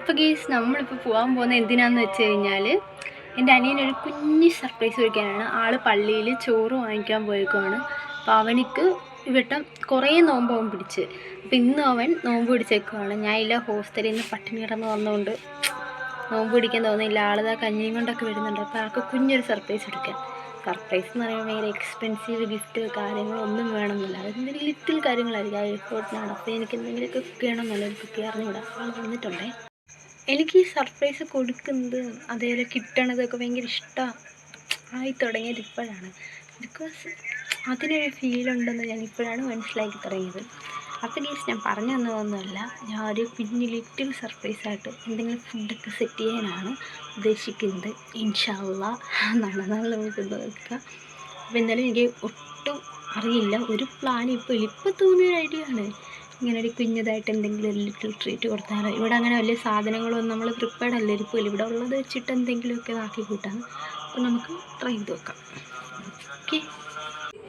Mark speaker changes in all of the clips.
Speaker 1: അപ്പോൾ ഗെയ്സ് നമ്മളിപ്പോൾ പോകാൻ പോകുന്നത് എന്തിനാണെന്ന് വെച്ച് കഴിഞ്ഞാൽ എൻ്റെ അനിയനൊരു കുഞ്ഞ് സർപ്രൈസ് വയ്ക്കാനാണ്. ആൾ പള്ളിയിൽ ചോറ് വാങ്ങിക്കാൻ പോയേക്കുവാണ്. അപ്പോൾ അവനിക്ക് ഇവട്ടം കുറേ നോമ്പ് അവൻ പിടിച്ച്. അപ്പോൾ ഇന്ന് അവൻ നോമ്പ് പിടിച്ചേക്കുവാണ്. ഞാൻ ഇല്ല, ഹോസ്റ്റലിൽ നിന്ന് പട്ടിണി കിടന്ന് വന്നുകൊണ്ട് നോമ്പ് പിടിക്കാൻ തോന്നിയില്ല. ആളിതാ കഞ്ഞിയും കൊണ്ടൊക്കെ വരുന്നുണ്ട്. അപ്പോൾ ആൾക്ക് കുഞ്ഞൊരു സർപ്രൈസ് എടുക്കാൻ. സർപ്രൈസ് എന്ന് പറയുമ്പോൾ ഭയങ്കര എക്സ്പെൻസീവ് ഗിഫ്റ്റ് കാര്യങ്ങളൊന്നും വേണമെന്നില്ല. അതെന്തെങ്കിലും ലിറ്റിൽ കാര്യങ്ങളായിരിക്കും. ആ എയർപോർട്ടിനാണ്. അപ്പോൾ എനിക്ക് എന്തെങ്കിലുമൊക്കെ കുക്ക് ചെയ്യണമെന്നല്ല, എനിക്ക് കുക്ക് ചെയ്യാറിഞ്ഞൂടാ. ആൾ വന്നിട്ടുണ്ടേ. എനിക്ക് ഈ സർപ്രൈസ് കൊടുക്കുന്നത് അതേപോലെ കിട്ടണതൊക്കെ ഭയങ്കര ഇഷ്ടമായി തുടങ്ങിയത് ഇപ്പോഴാണ്. ബിക്കോസ് അതിനൊരു ഫീലുണ്ടെന്ന് ഞാൻ ഇപ്പോഴാണ് മനസ്സിലാക്കി തുടങ്ങിയത്. അപ്പോൾ ഞാൻ പറഞ്ഞു തന്നതൊന്നുമല്ല, ഞാൻ ഒരു കുഞ്ഞ് ലിറ്റിൽ സർപ്രൈസായിട്ട് എന്തെങ്കിലും ഫുഡൊക്കെ സെറ്റ് ചെയ്യാനാണ് ഉദ്ദേശിക്കുന്നത്. ഇൻഷാ അല്ലാഹ് നടന്നാൽ നമുക്ക് നോക്കാം. അപ്പോൾ എന്തായാലും എനിക്ക് ഒട്ടും അറിയില്ല, ഒരു പ്ലാൻ ഇപ്പോൾ തോന്നിയൊരു ഐഡിയ ആണ്. ഇങ്ങനെ ഒരു കുഞ്ഞതായിട്ട് എന്തെങ്കിലും ഒരു ലിറ്റിൽ ട്രീറ്റ് കൊടുത്താലോ. ഇവിടെ അങ്ങനെ വലിയ സാധനങ്ങളൊന്നും നമ്മൾ പ്രിപ്പയർഡ് അല്ല, ഇരിപ്പില്ല. ഇവിടെ ഉള്ളത് വെച്ചിട്ട് എന്തെങ്കിലുമൊക്കെ ആക്കി കൂട്ടാണ്. അപ്പോൾ നമുക്ക് ട്രൈ ചെയ്ത് നോക്കാം. ഓക്കെ.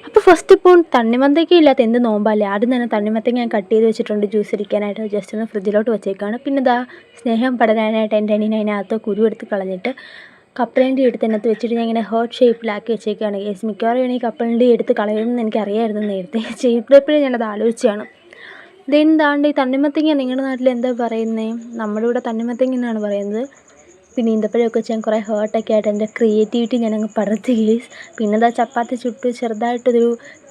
Speaker 1: അപ്പോൾ ഫസ്റ്റ് ഇപ്പോൾ തണ്ണിമത്തങ്ങ ഇല്ലാത്ത എന്ത് നോമ്പല്ലേ. ആദ്യം തന്നെ തണ്ണിമത്തങ്ങ ഞാൻ കട്ട് ചെയ്ത് വെച്ചിട്ടുണ്ട് ജ്യൂസ് അടിക്കാനായിട്ട്. ജസ്റ്റ് ഒന്ന് ഫ്രിഡ്ജിലോട്ട് വെച്ചേക്കാണ്. പിന്നെ ഇതാ സ്നേഹം പടരാനായിട്ട് എൻ്റെ അനിയൻ അതിനകത്ത് കുരു എടുത്ത് കളഞ്ഞിട്ട് കപ്പലണ്ടി എടുത്ത് അതിനകത്ത് വെച്ചിട്ട് ഞാൻ ഇങ്ങനെ ഹേർട്ട് ഷേപ്പിലാക്കി വെച്ചേക്കാണ്. കേസ് മിക്കവാറും ഈ കപ്പലണ്ടി എടുത്ത് കളയുമെന്ന് എനിക്കറിയായിരുന്നു നേരത്തെ. ചെയ്തപ്പോഴും ഞാനത് ആലോചിച്ചാണ്. ഇതെന്താണ്ട് ഈ തണ്ണിമത്തങ്ങ നിങ്ങളുടെ നാട്ടിൽ എന്താ പറയുന്നത്? നമ്മുടെ ഇവിടെ തണ്ണിമത്തങ്ങ എന്നാണ് പറയുന്നത്. പിന്നെ ഈന്തപ്പഴമൊക്കെ വെച്ച് ഞാൻ കുറേ ഹേർട്ടൊക്കെ ആയിട്ട് എൻ്റെ ക്രിയേറ്റിവിറ്റി ഞാനങ്ങ് പടർത്തി ഗെയ്സ്. പിന്നെ എന്താ ചപ്പാത്തി ചുട്ട് ചെറുതായിട്ടൊരു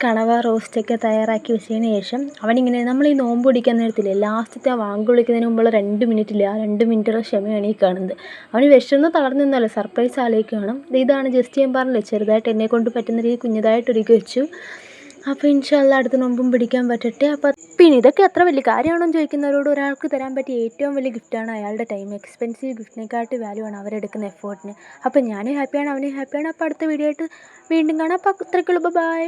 Speaker 1: കണവ റോസ്റ്റൊക്കെ തയ്യാറാക്കി വെച്ചതിന് ശേഷം അവനിങ്ങനെ, നമ്മൾ ഈ നോമ്പ് പിടിക്കാൻ നേരത്തില്ലേ, ലാസ്റ്റത്തെ ആ വാങ്ക് വിളിക്കുന്നതിന് മുമ്പുള്ള 2 മിനിറ്റില്ലേ, ആ 2 മിനിറ്റുള്ള ക്ഷമയാണ് ഈ കാണുന്നത്. അവന് വിഷമൊന്നും തളർന്നൊന്നുമല്ല, സർപ്രൈസ് ആലോചിക്കുകയാണ്. ഇതാണ് ജസ്റ്റ് ഞാൻ പറഞ്ഞില്ലേ, ചെറുതായിട്ട് എന്നെക്കൊണ്ട് പറ്റുന്ന രീതി കുഞ്ഞതായിട്ട് ഒരുക്കി വെച്ചു. അപ്പോൾ ഇൻഷാ അല്ലാഹ് അടുത്ത നോമ്പും പിടിക്കാൻ പറ്റട്ടെ. അപ്പോൾ പിന്നെ ഇതൊക്കെ അത്ര വലിയ കാര്യമാണോ എന്ന് ചോദിക്കുന്നവരോട് ഒരാൾക്ക് തരാൻ പറ്റിയ ഏറ്റവും വലിയ ഗിഫ്റ്റാണ് അയാളുടെ ടൈം. എക്സ്പെൻസീവ് ഗിഫ്റ്റിനെക്കാട്ടി വാല്യൂ ആണ് അവരെടുക്കുന്ന എഫേർട്ടിന്. അപ്പോൾ ഞാനും ഹാപ്പിയാണ്, അവനും ഹാപ്പിയാണ്. അപ്പോൾ അടുത്ത വീഡിയോ ആയിട്ട് വീണ്ടും കാണാം. അപ്പോൾ അത്രയ്ക്കുള്ളൂ. ബൈ.